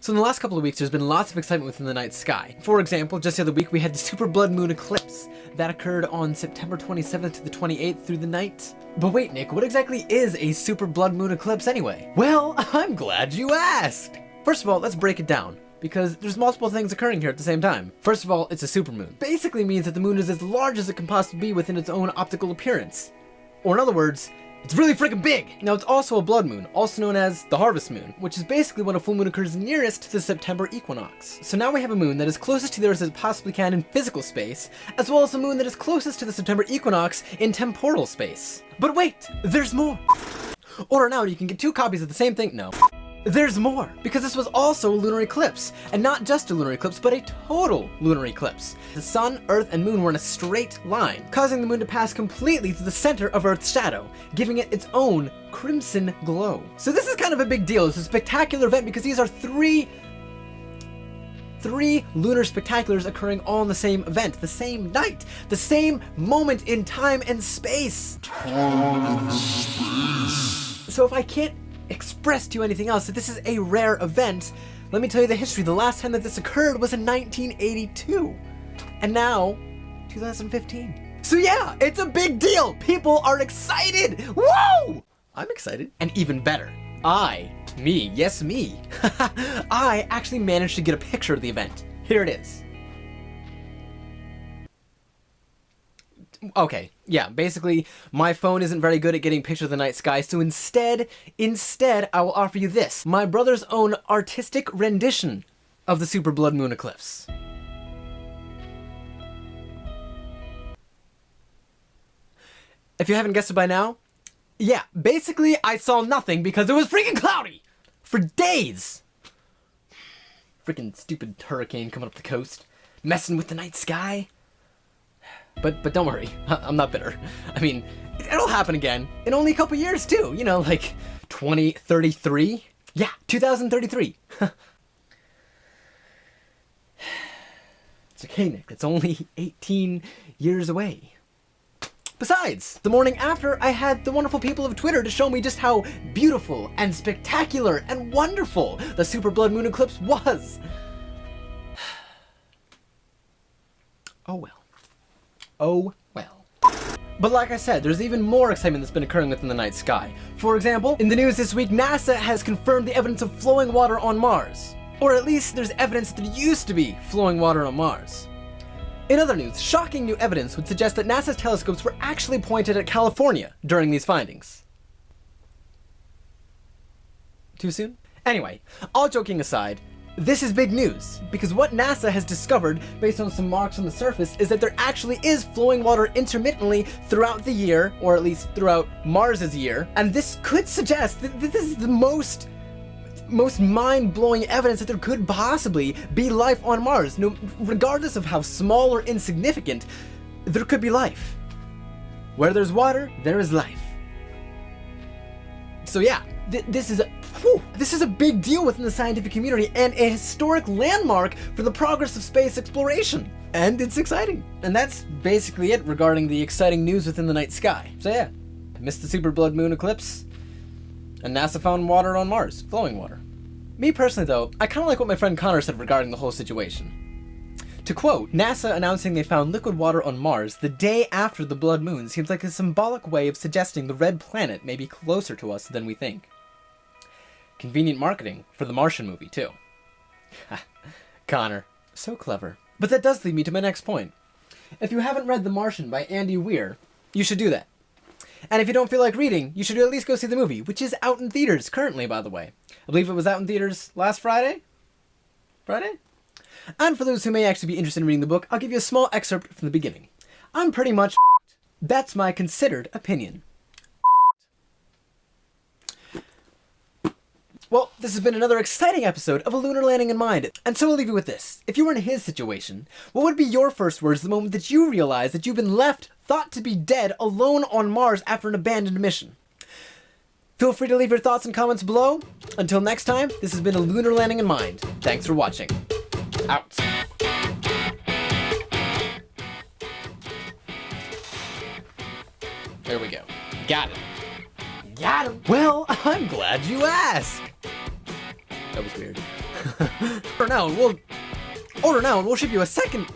So in the last couple of weeks, there's been lots of excitement within the night sky. For example, just the other week, we had the Super Blood Moon Eclipse. That occurred on September 27th to the 28th through the night. But wait, Nick, what exactly is a Super Blood Moon Eclipse anyway? Well, I'm glad you asked! First of all, let's break it down, because there's multiple things occurring here at the same time. First of all, it's a supermoon. Basically means that the moon is as large as it can possibly be within its own optical appearance. Or in other words, it's really freaking big! Now, it's also a blood moon, also known as the harvest moon, which is basically when a full moon occurs nearest to the September equinox. So now we have a moon that is closest to there as it possibly can in physical space, as well as a moon that is closest to the September equinox in temporal space. But wait, there's more! Order now, you can get 2 copies of the same thing. No. There's more, because this was also a lunar eclipse, and not just a lunar eclipse, but a total lunar eclipse. The sun, earth, and moon were in a straight line, causing the moon to pass completely through the center of Earth's shadow, giving it its own crimson glow. So this is kind of a big deal. It's a spectacular event because these are three lunar spectaculars occurring all in the same event, the same night, the same moment in time and space. So if I can't express to you anything else that this is a rare event, let me tell you the history. The last time that this occurred was in 1982, and now 2015. So yeah, it's a big deal. People are excited. Whoa! I'm excited. And even better, yes me, I actually managed to get a picture of the event. Here it is. Okay, yeah, basically, my phone isn't very good at getting pictures of the night sky, so instead, I will offer you this. My brother's own artistic rendition of the Super Blood Moon Eclipse. If you haven't guessed it by now, yeah, basically, I saw nothing because it was freaking cloudy! For days! Freaking stupid hurricane coming up the coast, messing with the night sky. But don't worry, I'm not bitter. I mean, it'll happen again in only a couple years too, you know, like 2033? Yeah, 2033. It's okay, Nick, it's only 18 years away. Besides, the morning after, I had the wonderful people of Twitter to show me just how beautiful and spectacular and wonderful the Super Blood Moon Eclipse was. Oh well. Oh well. But like I said, there's even more excitement that's been occurring within the night sky. For example, in the news this week, NASA has confirmed the evidence of flowing water on Mars. Or at least there's evidence that there used to be flowing water on Mars. In other news, shocking new evidence would suggest that NASA's telescopes were actually pointed at California during these findings. Too soon? Anyway, all joking aside, this is big news, because what NASA has discovered, based on some marks on the surface, is that there actually is flowing water intermittently throughout the year, or at least throughout Mars's year, and this could suggest that this is the most mind-blowing evidence that there could possibly be life on Mars. No, regardless of how small or insignificant, there could be life. Where there's water, there is life. So yeah, this is a big deal within the scientific community and a historic landmark for the progress of space exploration. And it's exciting. And that's basically it regarding the exciting news within the night sky. So yeah, missed the Super Blood Moon Eclipse, and NASA found water on Mars, flowing water. Me personally though, I kind of like what my friend Connor said regarding the whole situation. To quote, NASA announcing they found liquid water on Mars the day after the blood moon seems like a symbolic way of suggesting the red planet may be closer to us than we think. Convenient marketing for the Martian movie, too. Connor, so clever. But that does lead me to my next point. If you haven't read The Martian by Andy Weir, you should do that. And if you don't feel like reading, you should at least go see the movie, which is out in theaters currently, by the way. I believe it was out in theaters last Friday? And for those who may actually be interested in reading the book, I'll give you a small excerpt from the beginning. I'm pretty much That's my considered opinion. Well, this has been another exciting episode of A Lunar Landing in Mind, and so I'll leave you with this. If you were in his situation, what would be your first words the moment that you realize that you've been left, thought to be dead, alone on Mars after an abandoned mission? Feel free to leave your thoughts and comments below. Until next time, this has been A Lunar Landing in Mind. Thanks for watching. Out. There we go. Got it. Got him. Well, I'm glad you asked. That was weird. Order now and we'll ship you a second.